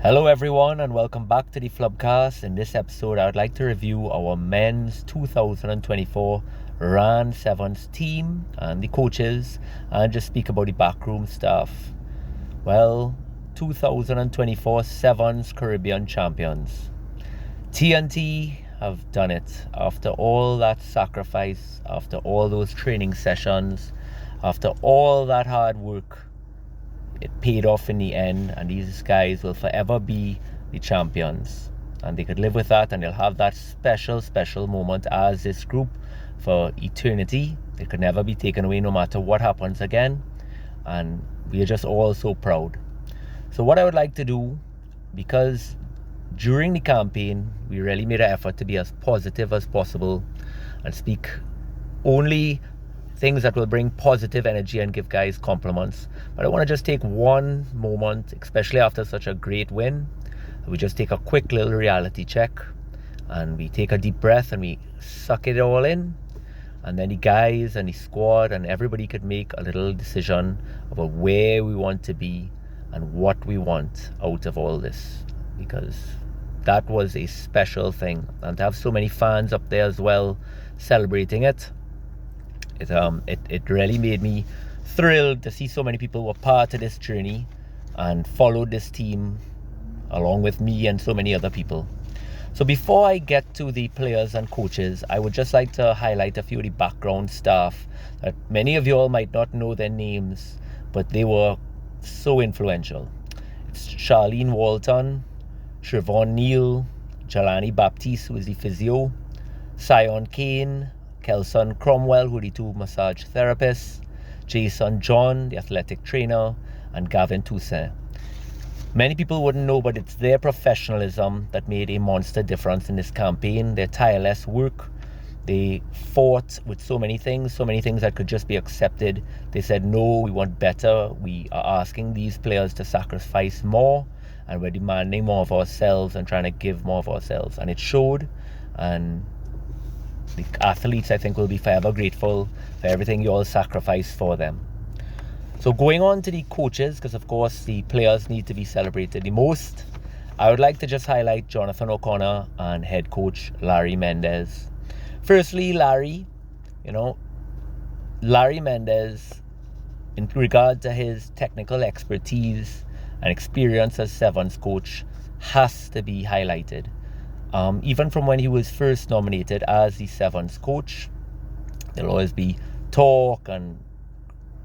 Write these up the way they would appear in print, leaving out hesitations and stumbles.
Hello everyone and welcome back to the Flubcast. In this episode I would like to review our men's 2024 RAN Sevens team and the coaches and just speak about the backroom staff. Well, 2024 Sevens Caribbean champions. T&T have done it. After all that sacrifice, after all those training sessions, after all that hard work, it paid off in the end, and these guys will forever be the champions, and they could live with that, and they'll have that special moment as this group for eternity. It could never be taken away no matter what happens again, and we are just all so proud. So what I would like to do, because during the campaign we really made an effort to be as positive as possible and speak only things that will bring positive energy and give guys compliments. But I want to just take one moment, especially after such a great win. We just take a quick little reality check and we take a deep breath and we suck it all in. And then the guys and the squad and everybody could make a little decision about where we want to be and what we want out of all this. Because that was a special thing. And to have so many fans up there as well celebrating it, it really made me thrilled to see so many people were part of this journey and followed this team along with me and so many other people. So before I get to the players and coaches, I would just like to highlight a few of the background staff that many of you all might not know their names, but they were so influential. It's Charlene Walton, Trevon Neal, Jelani Baptiste, who is the physio, Sion Kane, Kelson Cromwell, who are the two massage therapists, Jason John, the athletic trainer, and Gavin Toussaint. Many people wouldn't know, but it's their professionalism that made a monster difference in this campaign. Their tireless work. They fought with so many things that could just be accepted. They said, no, we want better. We are asking these players to sacrifice more, and we're demanding more of ourselves and trying to give more of ourselves. And it showed, and the athletes, I think, will be forever grateful for everything you all sacrificed for them. So going on to the coaches, because of course the players need to be celebrated the most, I would like to just highlight Jonathan O'Connor and head coach Larry Mendez. Firstly, Larry Mendez, in regard to his technical expertise and experience as Sevens coach, has to be highlighted. Even from when he was first nominated as the Sevens coach, there'll always be talk and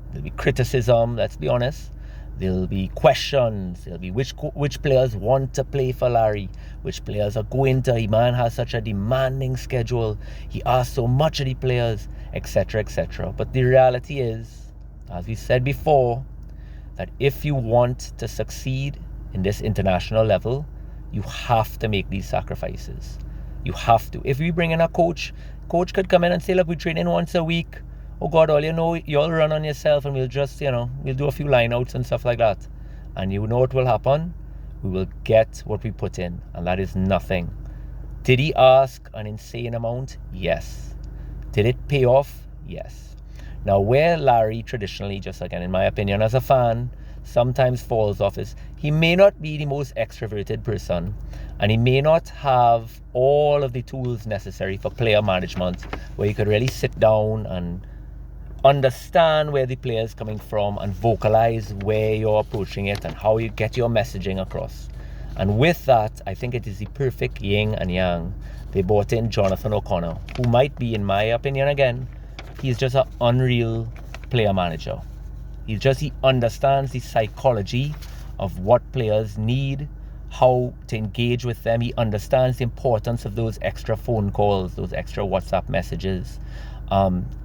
there'll be criticism, let's be honest. There'll be questions. There'll be which players want to play for Larry, which players are going to. He man has such a demanding schedule. He asks so much of the players, etc., etc. But the reality is, as we said before, that if you want to succeed in this international level, you have to make these sacrifices. You have to. If we bring in a coach could come in and say, look, we train in once a week. Oh God, all you know, you all run on yourself and we'll just, we'll do a few line outs and stuff like that. And you know what will happen? We will get what we put in, and that is nothing. Did he ask an insane amount? Yes. Did it pay off? Yes. Now, where Larry traditionally, just again in my opinion as a fan, sometimes falls off is he may not be the most extroverted person, and he may not have all of the tools necessary for player management, where you could really sit down and understand where the player is coming from and vocalize where you're approaching it and how you get your messaging across. And with that, I think it is the perfect yin and yang. They brought in Jonathan O'Connor, who might be, in my opinion again, he's just an unreal player manager. He understands the psychology of what players need, how to engage with them. He understands the importance of those extra phone calls, those extra WhatsApp messages.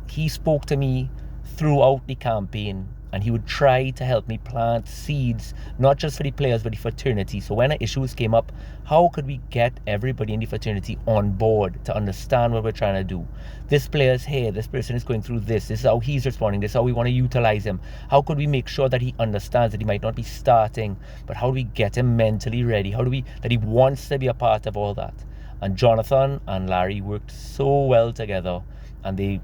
He spoke to me throughout the campaign, and he would try to help me plant seeds, not just for the players, but the fraternity. So when issues came up, how could we get everybody in the fraternity on board to understand what we're trying to do? This player's here, this person is going through this is how he's responding, this is how we want to utilize him. How could we make sure that he understands that he might not be starting, but how do we get him mentally ready? That he wants to be a part of all that? And Jonathan and Larry worked so well together, and they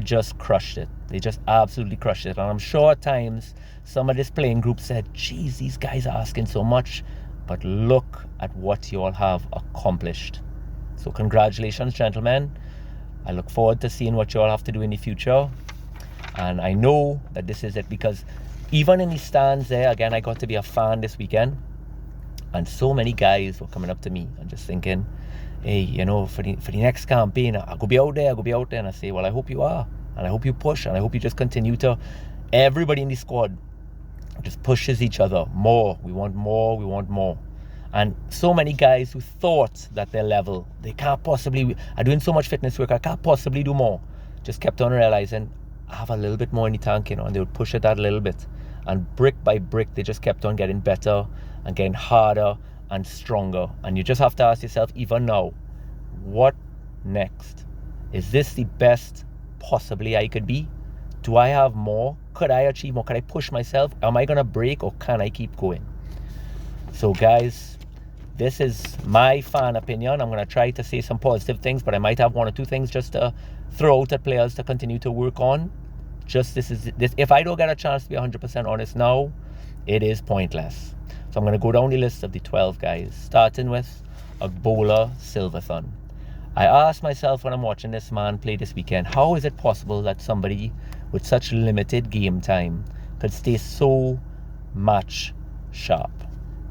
just crushed it. They just absolutely crushed it. And I'm sure at times some of this playing group said, geez, these guys are asking so much. but look at what you all have accomplished. So congratulations, gentlemen. I look forward to seeing what you all have to do in the future. And I know that this is it, because even in the stands there, again, I got to be a fan this weekend. And so many guys were coming up to me and just thinking, hey, for the next campaign, I'll go be out there. And I say, well, I hope you are. And I hope you push. And I hope you just continue to, everybody in the squad just pushes each other more. We want more. And so many guys who thought that their level, they can't possibly, are doing so much fitness work, I can't possibly do more, just kept on realizing, I have a little bit more in the tank, and they would push it that a little bit. And brick by brick, they just kept on getting better and getting harder and stronger. And you just have to ask yourself, even now, what next? Is this the best possibly I could be? Do I have more? Could I achieve more? Could I push myself? Am I going to break, or can I keep going? So guys, this is my fan opinion. I'm going to try to say some positive things, but I might have one or two things just to throw out at players to continue to work on. Just this. If I don't get a chance to be 100% honest now, it is pointless. So I'm going to go down the list of the 12 guys, starting with Agbola Silverthorn. I asked myself when I'm watching this man play this weekend, how is it possible that somebody with such limited game time could stay so match sharp?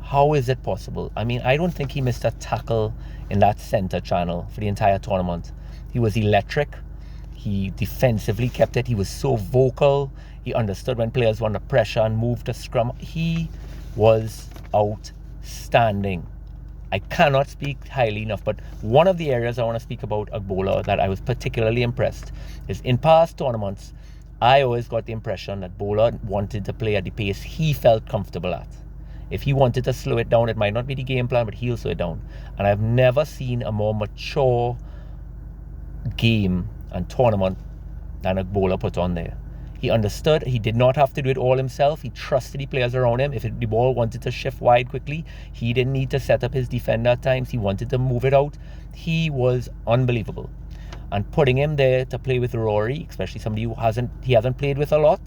How is it possible? I mean, I don't think he missed a tackle in that center channel for the entire tournament. He was electric. He defensively kept it. He was so vocal. He understood when players were under pressure and moved to scrum. He was outstanding. I cannot speak highly enough, but one of the areas I want to speak about Agbola that I was particularly impressed is in past tournaments, I always got the impression that Bola wanted to play at the pace he felt comfortable at. If he wanted to slow it down, it might not be the game plan, but he'll slow it down. And I've never seen a more mature game and tournament than Agbola put on there. He understood he did not have to do it all himself. He trusted the players around him. If the ball wanted to shift wide quickly, he didn't need to set up his defender at times. He wanted to move it out. He was unbelievable. And putting him there to play with Rory, especially somebody who he hasn't played with a lot,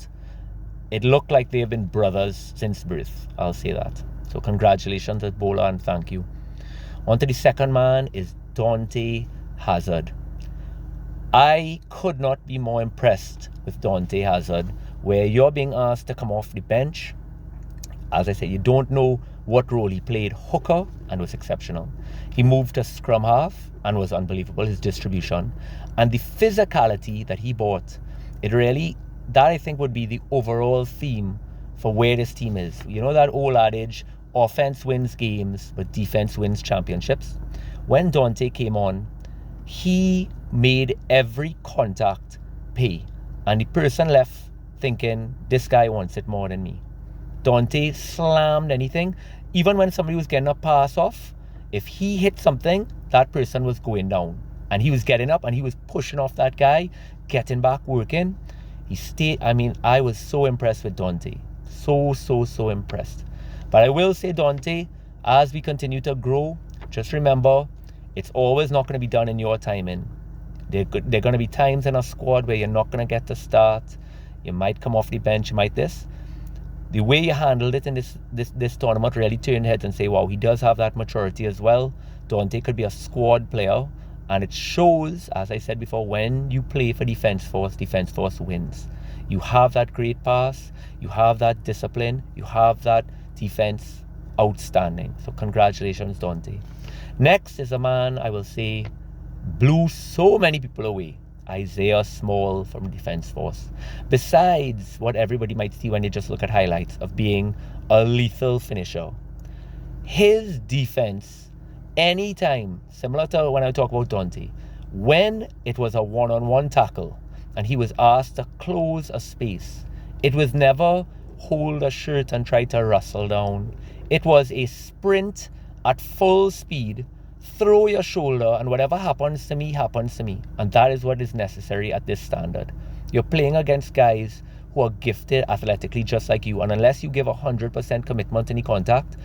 it looked like they have been brothers since birth. I'll say that. So congratulations to Bola and thank you. On to the second man is Dante Hazard. I could not be more impressed with Dante Hazard, where you're being asked to come off the bench. As I said, you don't know what role he played. Hooker, and was exceptional. He moved to scrum half and was unbelievable, his distribution. And the physicality that he brought, that I think would be the overall theme for where this team is. You know that old adage, offense wins games, but defense wins championships? When Dante came on, he made every contact pay. And the person left thinking, this guy wants it more than me. Dante slammed anything. Even when somebody was getting a pass off, if he hit something, that person was going down. And he was getting up and he was pushing off that guy, getting back, working. I was so impressed with Dante. So impressed. But I will say, Dante, as we continue to grow, just remember, it's always not going to be done in your timing. There are going to be times in a squad where you're not going to get to start. You might come off the bench, you might this. The way you handled it in this tournament really turned heads and say, wow, he does have that maturity as well. Dante could be a squad player. And it shows, as I said before, when you play for Defence Force wins. You have that great pass. You have that discipline. You have that defense outstanding. So congratulations, Dante. Next is a man, I will say, blew so many people away. Isaiah Small from Defence Force. Besides what everybody might see when they just look at highlights of being a lethal finisher, his defense, anytime, similar to when I talk about Dante, when it was a one-on-one tackle and he was asked to close a space, it was never hold a shirt and try to wrestle down. It was a sprint at full speed, throw your shoulder, and whatever happens to me, happens to me. And that is what is necessary at this standard. You're playing against guys who are gifted athletically just like you. And unless you give 100% commitment in the contact,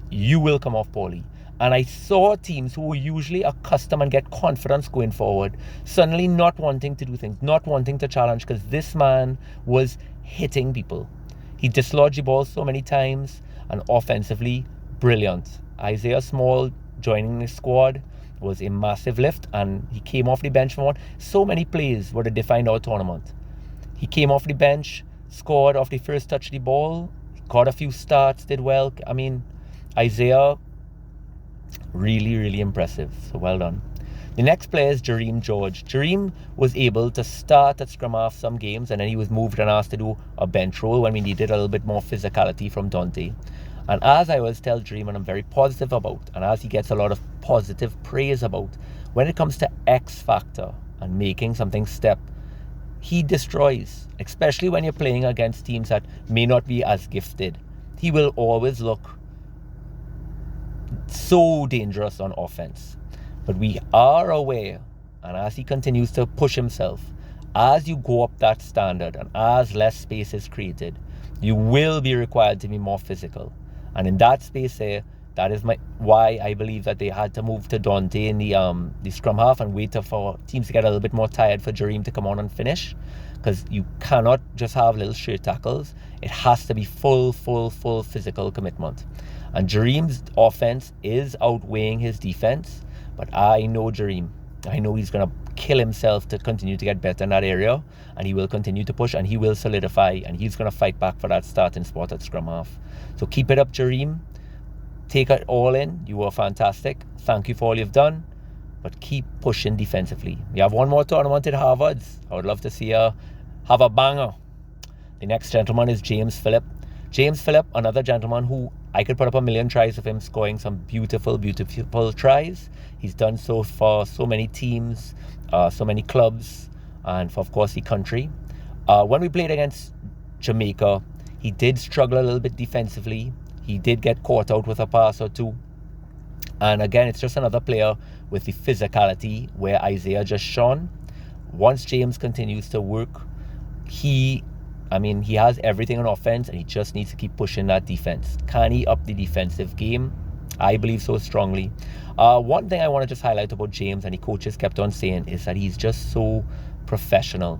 you will come off poorly. And I saw teams who were usually accustomed and get confidence going forward, suddenly not wanting to do things, not wanting to challenge, because this man was hitting people. He dislodged the ball so many times, and offensively, brilliant. Isaiah Small joining the squad was a massive lift, and he came off the bench for one. So many plays would have defined our tournament. He came off the bench, scored off the first touch of the ball, got a few starts, did well. I mean, Isaiah, really, really impressive. So well done. The next player is Jareem George. Jareem was able to start at scrum half some games, and then he was moved and asked to do a bench role when we needed a little bit more physicality from Dante. And as I always tell Jareem, and I'm very positive about, and as he gets a lot of positive praise about, when it comes to X factor and making something step, he destroys, especially when you're playing against teams that may not be as gifted. He will always look so dangerous on offense. But we are aware, and as he continues to push himself, as you go up that standard and as less space is created, you will be required to be more physical. And in that space there, that is why I believe that they had to move to Dante in the scrum half and wait for teams to get a little bit more tired for Jareem to come on and finish. Because you cannot just have little straight tackles. It has to be full physical commitment. And Jareem's offense is outweighing his defense. But I know Jareem. I know he's going to kill himself to continue to get better in that area. And he will continue to push, and he will solidify. And he's going to fight back for that starting spot at scrum half. So keep it up, Jareem. Take it all in. You were fantastic. Thank you for all you've done. But keep pushing defensively. You have one more tournament at Harvard's. I would love to see you have a banger. The next gentleman is James Phillip. James Phillip, another gentleman who I could put up a million tries of him scoring some beautiful tries. He's done so for so many teams, so many clubs, and for, of course, the country. When we played against Jamaica, he did struggle a little bit defensively. He did get caught out with a pass or two. And again, it's just another player with the physicality where Isaiah just shone. Once James continues to work, he has everything on offense, and he just needs to keep pushing that defense. Can he up the defensive game? I believe so strongly. One thing I want to just highlight about James, and the coaches kept on saying, is that he's just so professional.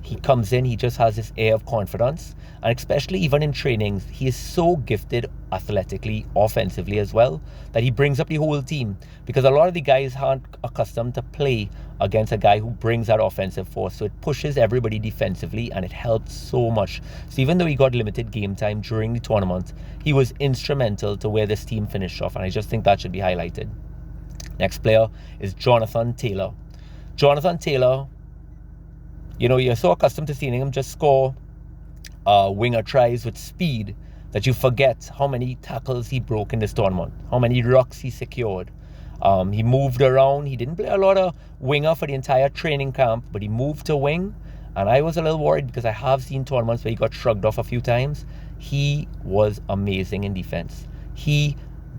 He comes in, he just has this air of confidence, and especially even in trainings, he is so gifted athletically, offensively as well, that he brings up the whole team, because a lot of the guys aren't accustomed to play against a guy who brings that offensive force. So it pushes everybody defensively, and it helps so much. So even though he got limited game time during the tournament, he was instrumental to where this team finished off, and I just think that should be highlighted. Next player is Jonathan Taylor. Jonathan Taylor, you're so accustomed to seeing him just score winger tries with speed that you forget how many tackles he broke in this tournament, how many rucks he secured. He moved around. He didn't play a lot of winger for the entire training camp, but he moved to wing, and I was a little worried because I have seen tournaments where he got shrugged off a few times. He was amazing in defense. He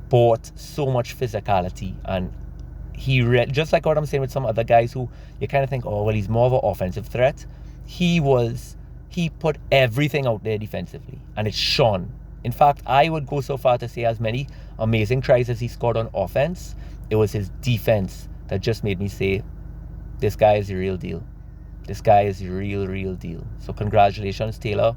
brought so much physicality, and he just like what I'm saying with some other guys who you kind of think, oh, well, he's more of an offensive threat. He put everything out there defensively, and it shone. In fact, I would go so far to say as many amazing tries as he scored on offense, it was his defense that just made me say, this guy is the real deal. This guy is the real deal. So congratulations, Taylor.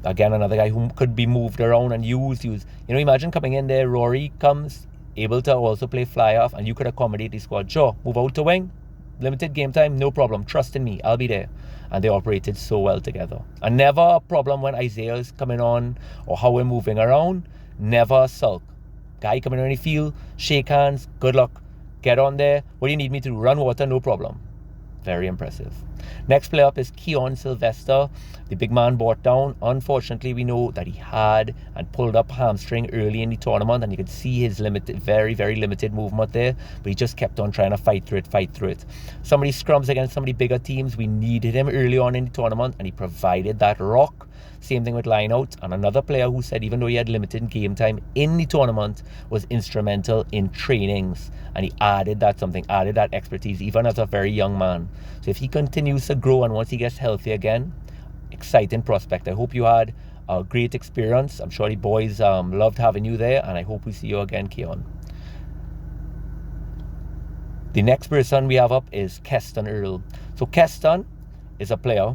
Again, another guy who could be moved around and used. Imagine coming in there, Rory comes, able to also play fly off, and you could accommodate the squad. Sure, move out to wing, limited game time, no problem. Trust in me, I'll be there. And they operated so well together. And never a problem when Isaiah is coming on or how we're moving around. Never a sulk. Guy coming on the field, shake hands, good luck. Get on there. What do you need me to do? Run water, no problem. Very impressive. Next player up is Keon Sylvester. The big man brought down. Unfortunately, we know that he had and pulled up hamstring early in the tournament, and you could see his very limited movement there, but he just kept on trying to fight through it. Some of these scrums against some of the bigger teams, we needed him early on in the tournament, and he provided that rock. Same thing with line out. And another player who said even though he had limited game time in the tournament, was instrumental in trainings, and he added that expertise even as a very young man. So if he continues to grow and once he gets healthy again, exciting prospect. I hope you had a great experience. I'm sure the boys loved having you there, and I hope we see you again, Keon. The next person we have up is Keston Earl. So Keston is a player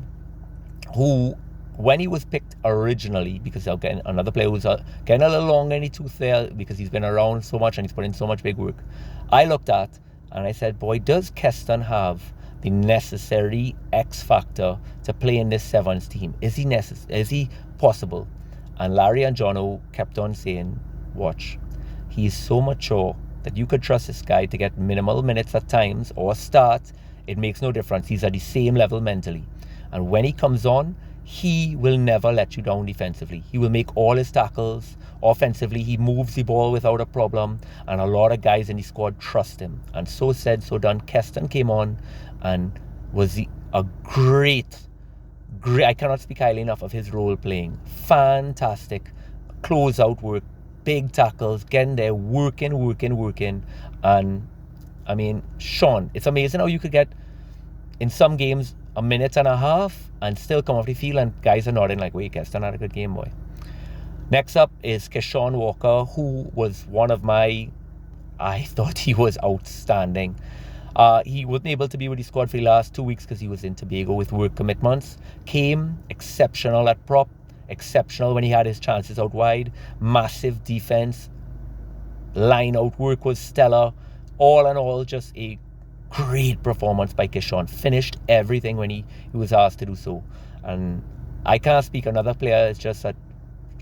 who when he was picked originally, because again, another player who's getting a little long in the tooth there because he's been around so much and he's put in so much big work, I looked at and I said, boy, does Keston have the necessary X factor to play in this Sevens team? Is he possible? And Larry and Jono kept on saying, watch, he's so mature that you could trust this guy to get minimal minutes at times or start. It makes no difference. He's at the same level mentally. And when he comes on, he will never let you down defensively. He will make all his tackles. Offensively, he moves the ball without a problem. And a lot of guys in the squad trust him. And so said, so done. Keston came on and was a great, I cannot speak highly enough of his role playing. Fantastic close-out work, big tackles, getting there, working. And, I mean, Sean, it's amazing how you could get, in some games, a minute and a half and still come off the field and guys are nodding like, wait, Keston had a good game, boy. Next up is Keshawn Walker, who was one of I thought he was outstanding. He wasn't able to be with the squad for the last 2 weeks because he was in Tobago with work commitments. Came exceptional at prop, exceptional when he had his chances out wide. Massive defense. Line out work was stellar. All in all, just a great performance by Keshawn. Finished everything when he was asked to do so. And I can't speak another player. It's just that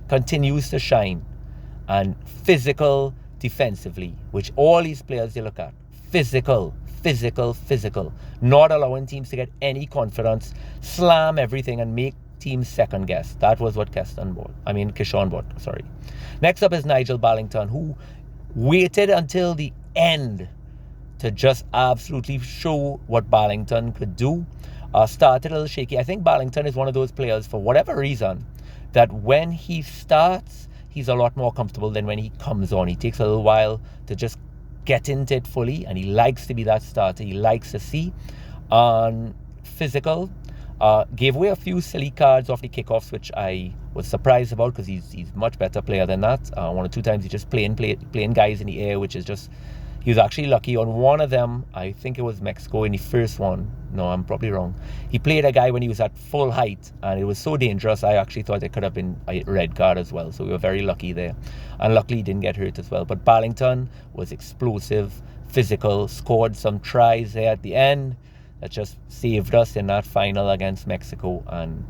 continues to shine. And physical defensively, which all these players they look at. Physical. Not allowing teams to get any confidence. Slam everything and make teams second guess. That was what Keshawn bought. Sorry. Next up is Nigel Ballington, who waited until the end to just absolutely show what Ballington could do. Started a little shaky. I think Ballington is one of those players, for whatever reason, that when he starts, he's a lot more comfortable than when he comes on. He takes a little while to just get into it fully, and he likes to be that starter. He likes to see. Physical. Gave away a few silly cards off the kickoffs, which I was surprised about because he's much better player than that. One or two times he just playing guys in the air, which is just... He was actually lucky on one of them. I think it was Mexico in the first one. No, I'm probably wrong. He played a guy when he was at full height, and it was so dangerous, I actually thought it could have been a red card as well. So we were very lucky there. And luckily he didn't get hurt as well. But Ballington was explosive, physical, scored some tries there at the end that just saved us in that final against Mexico. And,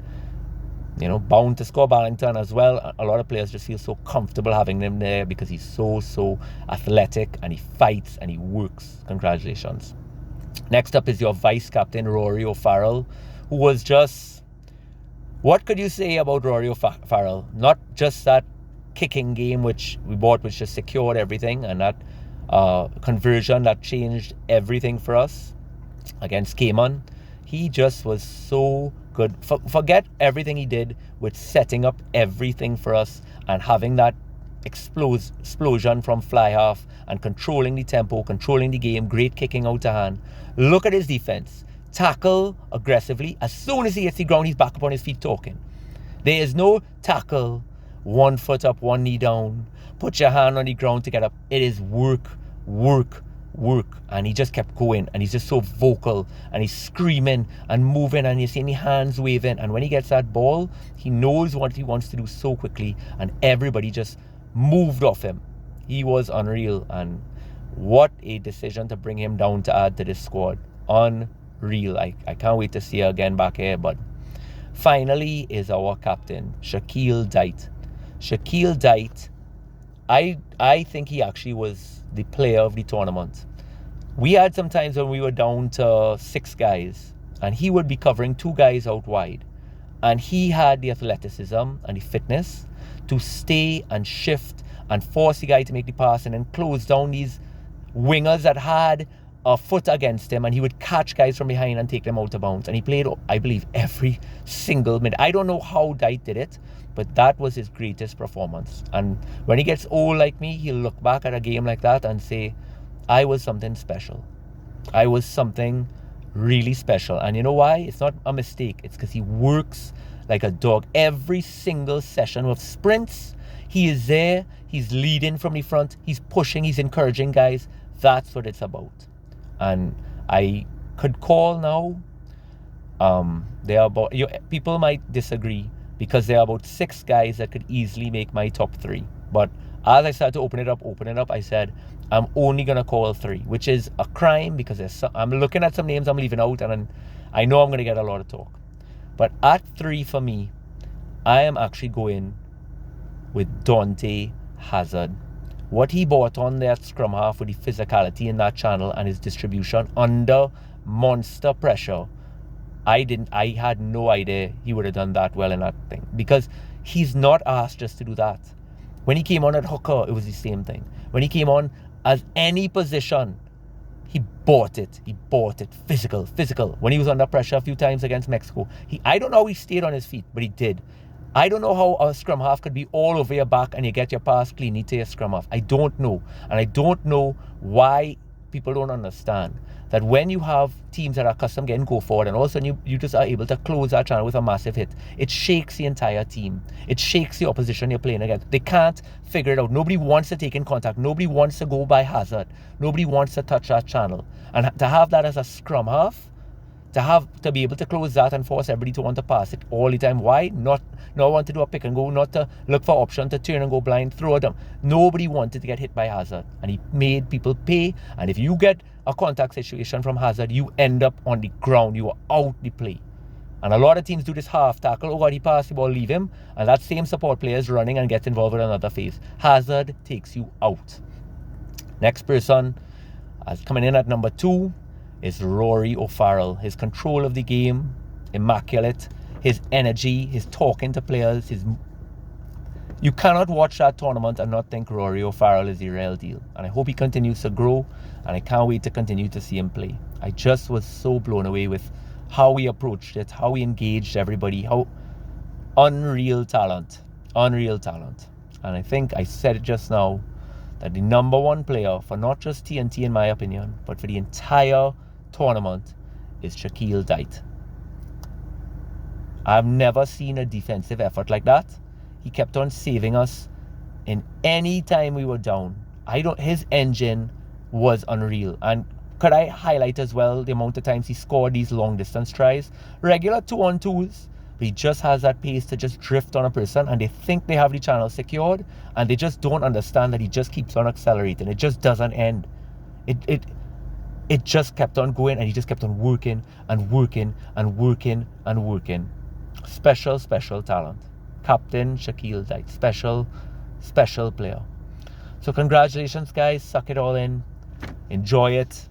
you know, bound to score Ballington as well. A lot of players just feel so comfortable having him there because he's so athletic and he fights and he works. Congratulations. Next up is your vice captain, Rory O'Farrell, who was just... What could you say about Rory O'Farrell? Not just that kicking game which we bought, which just secured everything, and that conversion that changed everything for us against Cayman. He just was so good. Forget everything he did with setting up everything for us and having that explosion from fly half and controlling the tempo, controlling the game, great kicking out to hand. Look at his defense. Tackle aggressively. As soon as he hits the ground, he's back up on his feet talking. There is no tackle, 1 foot up, 1 knee down, put your hand on the ground to get up. It is work. And he just kept going, and he's just so vocal, and he's screaming and moving, and you're seeing the hands waving, and when he gets that ball, he knows what he wants to do so quickly, and everybody just moved off him. He was unreal, and what a decision to bring him down to add to this squad. Unreal. I can't wait to see her again back here. But finally is our captain, Shaquille Dite. Shaquille Dite, I think he actually was the player of the tournament. We had some times when we were down to 6 guys, and he would be covering 2 guys out wide. And he had the athleticism and the fitness to stay and shift and force the guy to make the pass and then close down these wingers that had a foot against him, and he would catch guys from behind and take them out of bounds. And he played, I believe, every single minute. I don't know how Dite did it, but that was his greatest performance. And when he gets old like me, he'll look back at a game like that and say, I was something special. I was something really special. And you know why? It's not a mistake. It's because he works like a dog. Every single session with sprints, he is there. He's leading from the front. He's pushing. He's encouraging guys. That's what it's about. And I could call now. People might disagree, because there are about 6 guys that could easily make my top 3. But as I started to open it up, I said, I'm only going to call 3, which is a crime because I'm looking at some names I'm leaving out, and I know I'm going to get a lot of talk. But at 3 for me, I am actually going with Dante Hazard. What he brought on there at scrum half with the physicality in that channel and his distribution under monster pressure, I had no idea he would have done that well in that thing, because he's not asked just to do that. When he came on at hooker, it was the same thing. When he came on as any position, he bought it. Physical. When he was under pressure a few times against Mexico, I don't know how he stayed on his feet, but he did. I don't know how a scrum half could be all over your back and you get your pass cleanly to your scrum half. I don't know. And I don't know why people don't understand that when you have teams that are accustomed getting go forward, and all of a sudden you just are able to close that channel with a massive hit, it shakes the entire team. It shakes the opposition you're playing against. They can't figure it out. Nobody wants to take in contact. Nobody wants to go by Hazard. Nobody wants to touch that channel. And to have that as a scrum half, to be able to close that and force everybody to want to pass it all the time. Why? Not want to do a pick and go, not to look for option to turn and go blind, throw them. Nobody wanted to get hit by Hazard, and he made people pay. And if you get a contact situation from Hazard, you end up on the ground. You are out the play. And a lot of teams do this half tackle. Oh God, he passed the ball, leave him. And that same support player is running and gets involved with another phase. Hazard takes you out. Next person, as coming in at number 2, is Rory O'Farrell. His control of the game, immaculate. His energy, his talking to players, you cannot watch that tournament and not think Rory O'Farrell is the real deal. And I hope he continues to grow, and I can't wait to continue to see him play. I just was so blown away with how he approached it, how he engaged everybody, how unreal talent. And I think I said it just now, that the number 1 player for not just T&T in my opinion, but for the entire tournament is Shaquille Dite. I've never seen a defensive effort like that. He kept on saving us in any time we were down. His engine was unreal. And could I highlight as well the amount of times he scored these long distance tries? Regular 2-on-2s, but he just has that pace to just drift on a person, and they think they have the channel secured, and they just don't understand that he just keeps on accelerating. It just doesn't end. It just kept on going, and he just kept on working. Special talent. Captain Shaquille Dite. Special player. So congratulations, guys. Suck it all in. Enjoy it.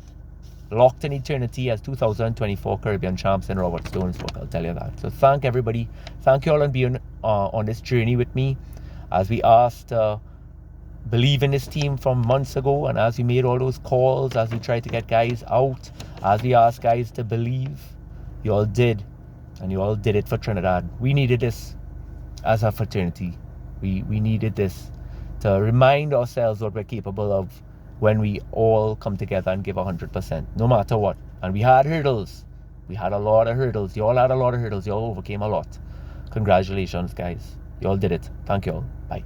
Locked in eternity as 2024 Caribbean champs in Robert Stone's book, I'll tell you that. So thank everybody. Thank you all on being on this journey with me, as we asked to believe in this team from months ago, and as we made all those calls, as we tried to get guys out, as we asked guys to believe, you all did. And you all did it for Trinidad. We needed this as a fraternity. We needed this to remind ourselves what we're capable of when we all come together and give 100%, no matter what. And we had hurdles. We had a lot of hurdles. You all had a lot of hurdles. You all overcame a lot. Congratulations, guys. You all did it. Thank you all. Bye.